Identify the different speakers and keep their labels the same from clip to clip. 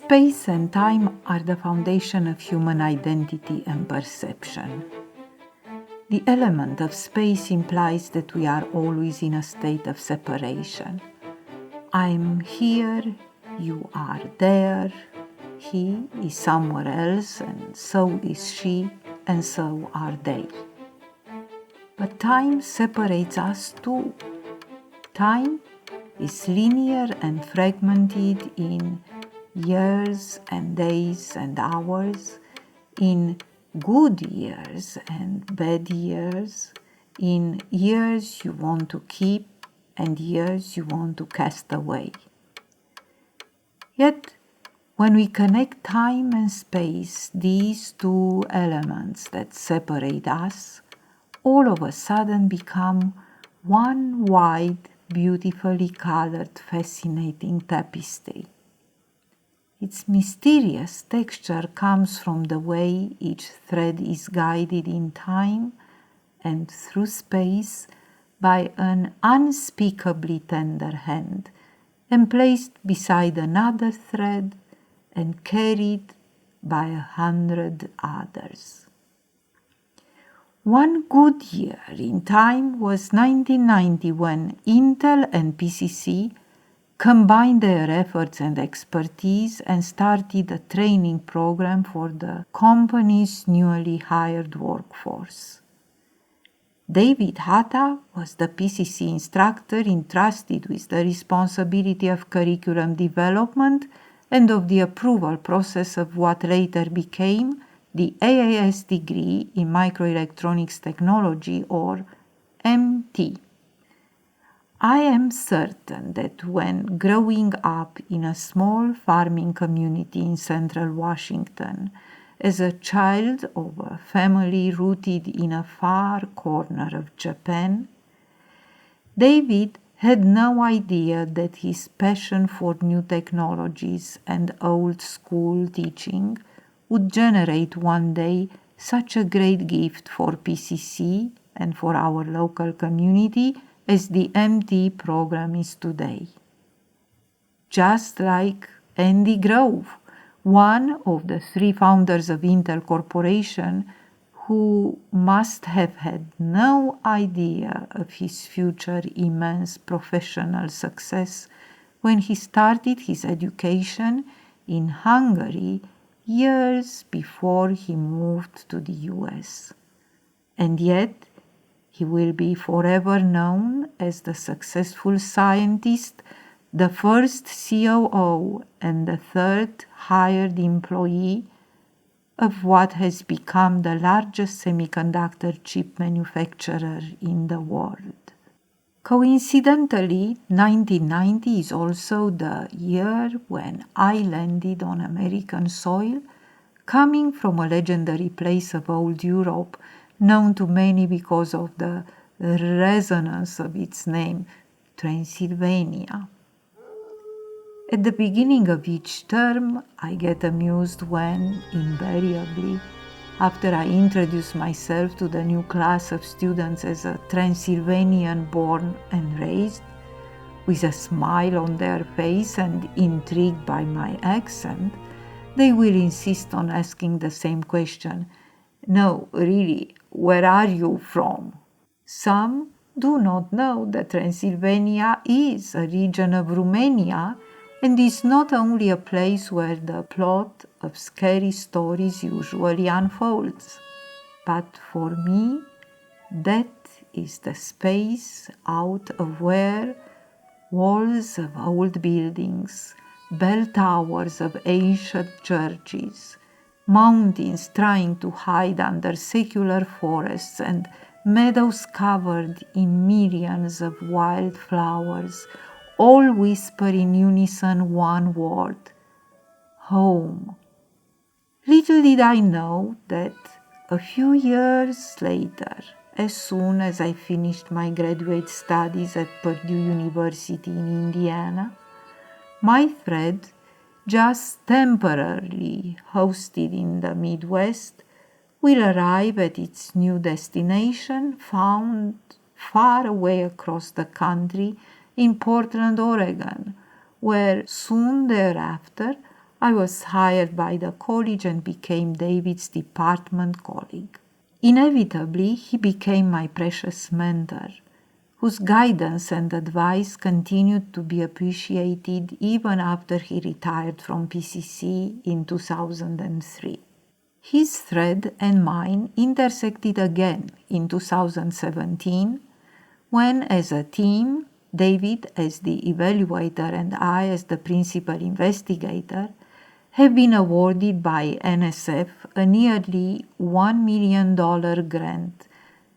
Speaker 1: Space and time are the foundation of human identity and perception. The element of space implies that we are always in a state of separation. I'm here, you are there, he is somewhere else, and so is she, and so are they. But time separates us too. Time is linear and fragmented in years and days and hours, in good years and bad years, in years you want to keep and years you want to cast away. Yet, when we connect time and space, these two elements that separate us, all of a sudden become one wide, beautifully colored, fascinating tapestry. Its mysterious texture comes from the way each thread is guided in time and through space by an unspeakably tender hand and placed beside another thread and carried by 100 others. One good year in time was 1990 when Intel and PCC combined their efforts and expertise and started a training program for the company's newly hired workforce. David Hatta was the PCC instructor entrusted with the responsibility of curriculum development and of the approval process of what later became the AAS degree in Microelectronics Technology, or MT. I am certain that when growing up in a small farming community in central Washington, as a child of a family rooted in a far corner of Japan, David had no idea that his passion for new technologies and old school teaching would generate one day such a great gift for PCC and for our local community as the MT program is today. Just like Andy Grove, one of the three founders of Intel Corporation, who must have had no idea of his future immense professional success when he started his education in Hungary years before he moved to the US. And yet, he will be forever known as the successful scientist, the first COO and the third hired employee of what has become the largest semiconductor chip manufacturer in the world. Coincidentally, 1990 is also the year when I landed on American soil, coming from a legendary place of old Europe, known to many because of the resonance of its name, Transylvania. At the beginning of each term, I get amused when, invariably, after I introduce myself to the new class of students as a Transylvanian born and raised, with a smile on their face and intrigued by my accent, they will insist on asking the same question. No, really, where are you from? Some do not know that Transylvania is a region of Romania and is not only a place where the plot of scary stories usually unfolds, but for me, that is the space out of where walls of old buildings, bell towers of ancient churches, mountains trying to hide under secular forests, and meadows covered in millions of wild flowers, all whisper in unison one word: home. Little did I know that a few years later, as soon as I finished my graduate studies at Purdue University in Indiana, my thread, just temporarily hosted in the Midwest, will arrive at its new destination, found far away across the country in Portland, Oregon, where soon thereafter I was hired by the college and became David's department colleague. Inevitably, he became my precious mentor, whose guidance and advice continued to be appreciated even after he retired from PCC in 2003. His thread and mine intersected again in 2017 when, as a team, David as the evaluator and I as the principal investigator, have been awarded by NSF a nearly $1 million grant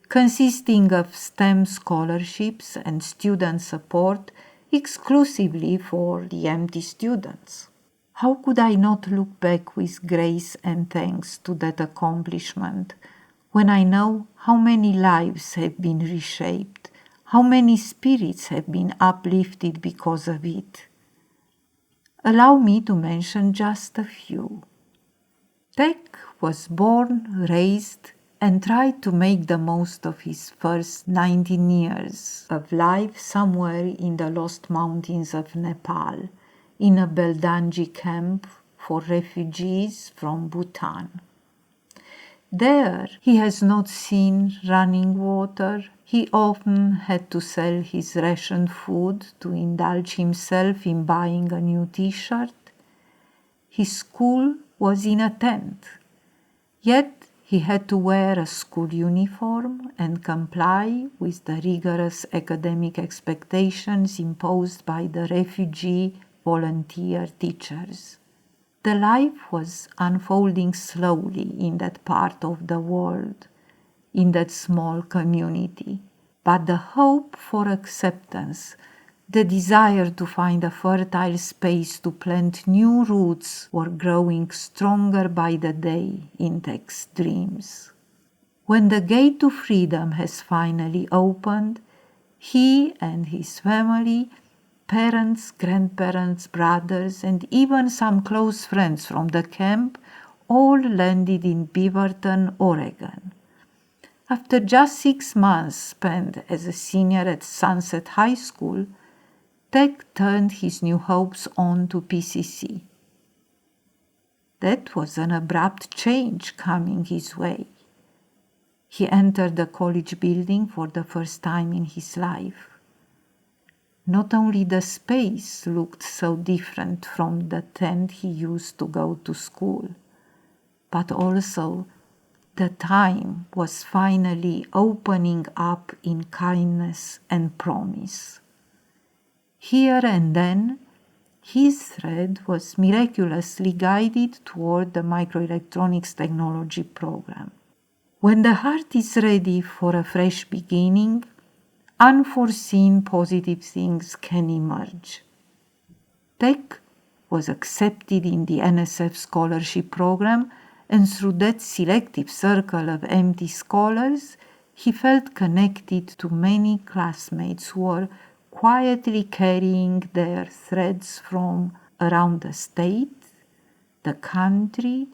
Speaker 1: consisting of STEM scholarships and student support exclusively for the MT students. How could I not look back with grace and thanks to that accomplishment when I know how many lives have been reshaped, how many spirits have been uplifted because of it? Allow me to mention just a few. Tech was born, raised, and tried to make the most of his first 19 years of life somewhere in the lost mountains of Nepal, in a Beldanji camp for refugees from Bhutan. There he has not seen running water. He often had to sell his rationed food to indulge himself in buying a new t-shirt. His school was in a tent, yet he had to wear a school uniform and comply with the rigorous academic expectations imposed by the refugee volunteer teachers. The life was unfolding slowly in that part of the world, in that small community, but the hope for acceptance, the desire to find a fertile space to plant new roots were growing stronger by the day in Tech's dreams. When the gate to freedom has finally opened, he and his family, parents, grandparents, brothers, and even some close friends from the camp all landed in Beaverton, Oregon. After just 6 months spent as a senior at Sunset High School, Tech turned his new hopes on to PCC. That was an abrupt change coming his way. He entered the college building for the first time in his life. Not only the space looked so different from the tent he used to go to school, but also the time was finally opening up in kindness and promise. Here and then, his thread was miraculously guided toward the microelectronics technology program. When the heart is ready for a fresh beginning, unforeseen positive things can emerge. Tech was accepted in the NSF scholarship program, and through that selective circle of MT scholars, he felt connected to many classmates who were quietly carrying their threads from around the state, the country,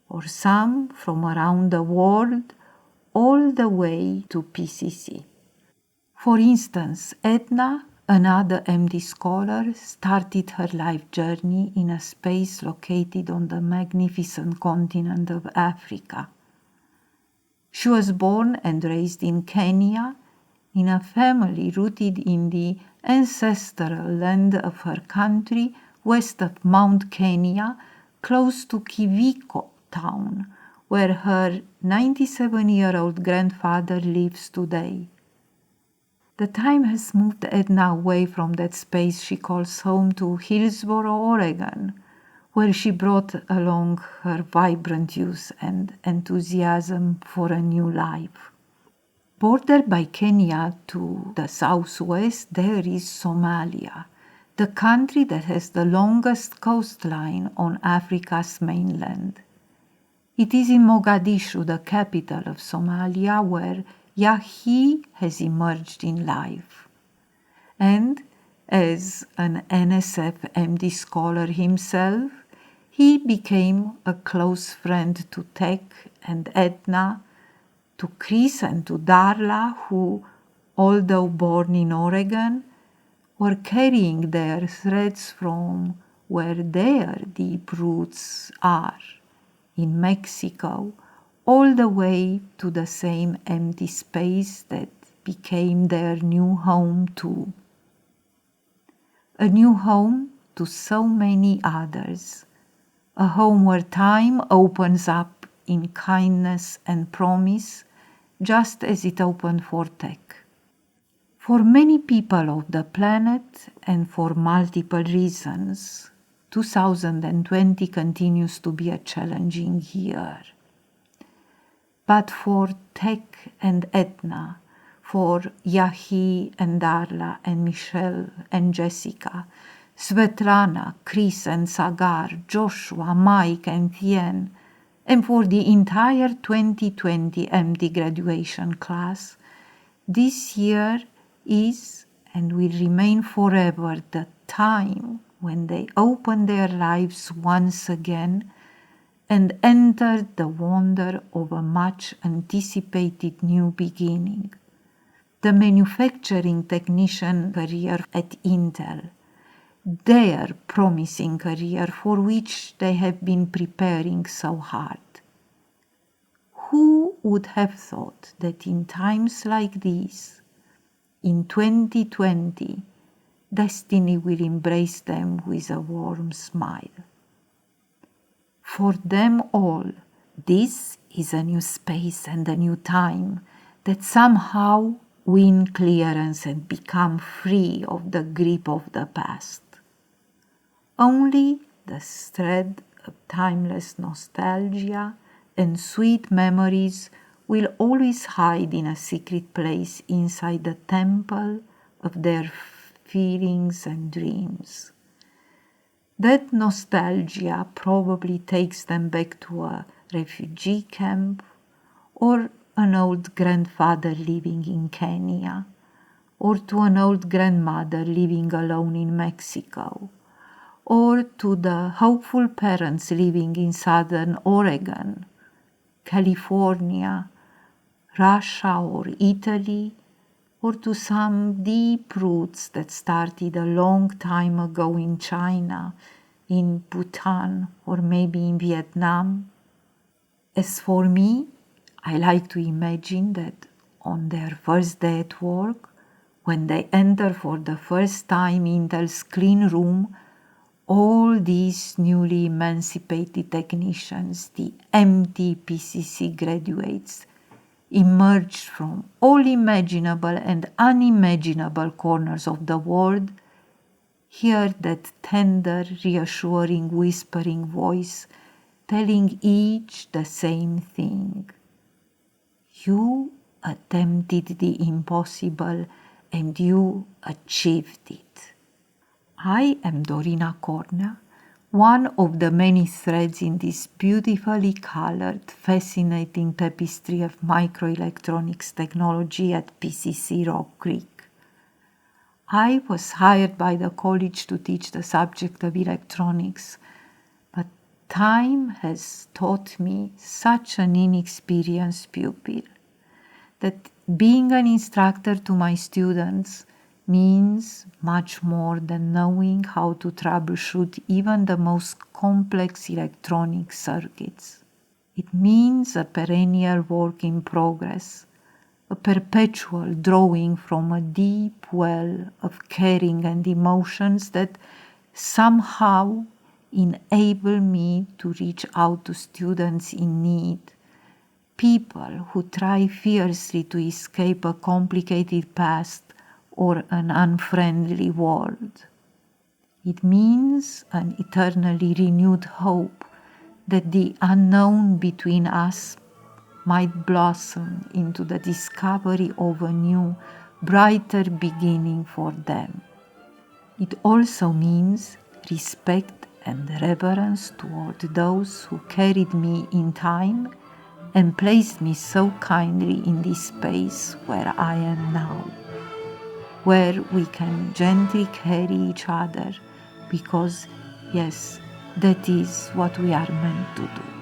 Speaker 1: or some from around the world, all the way to PCC. For instance, Edna, another MD scholar, started her life journey in a space located on the magnificent continent of Africa. She was born and raised in Kenya, in a family rooted in the ancestral land of her country, west of Mount Kenya, close to Kiviko town, where her 97-year-old grandfather lives today. The time has moved Edna away from that space she calls home to Hillsboro, Oregon, where she brought along her vibrant youth and enthusiasm for a new life. Bordered by Kenya to the southwest, there is Somalia, the country that has the longest coastline on Africa's mainland. It is in Mogadishu, the capital of Somalia, where Yahi has emerged in life. And as an NSF MD scholar himself, he became a close friend to Tech and Edna, to Chris and to Darla, who, although born in Oregon, were carrying their threads from where their deep roots are, in Mexico, all the way to the same empty space that became their new home too. A new home to so many others, a home where time opens up in kindness and promise, just as it opened for tech. For many people of the planet and for multiple reasons, 2020 continues to be a challenging year. But for Tech and Edna, for Yahi and Darla and Michelle and Jessica, Svetlana, Chris and Sagar, Joshua, Mike and Thien, and for the entire 2020 MD graduation class, this year is and will remain forever the time when they open their lives once again and enter the wonder of a much anticipated new beginning. The manufacturing technician career at Intel, their promising career for which they have been preparing so hard. Who would have thought that in times like these, in 2020, destiny will embrace them with a warm smile? For them all, this is a new space and a new time that somehow win clearance and become free of the grip of the past. Only the thread of timeless nostalgia and sweet memories will always hide in a secret place inside the temple of their feelings and dreams. That nostalgia probably takes them back to a refugee camp or an old grandfather living in Kenya or to an old grandmother living alone in Mexico or to the hopeful parents living in southern Oregon, California, Russia or Italy, or to some deep roots that started a long time ago in China, in Bhutan, or maybe in Vietnam. As for me, I like to imagine that on their first day at work, when they enter for the first time Intel's clean room, all these newly emancipated technicians, the empty PCC graduates, emerged from all imaginable and unimaginable corners of the world, hear that tender, reassuring, whispering voice telling each the same thing. You attempted the impossible and you achieved it. I am Dorina Cornea, one of the many threads in this beautifully colored, fascinating tapestry of microelectronics technology at PCC Rock Creek. I was hired by the college to teach the subject of electronics, but time has taught me, such an inexperienced pupil, that being an instructor to my students means much more than knowing how to troubleshoot even the most complex electronic circuits. It means a perennial work in progress, a perpetual drawing from a deep well of caring and emotions that somehow enable me to reach out to students in need, people who try fiercely to escape a complicated past or an unfriendly world. It means an eternally renewed hope that the unknown between us might blossom into the discovery of a new, brighter beginning for them. It also means respect and reverence toward those who carried me in time and placed me so kindly in this space where I am now, where we can gently carry each other because, yes, that is what we are meant to do.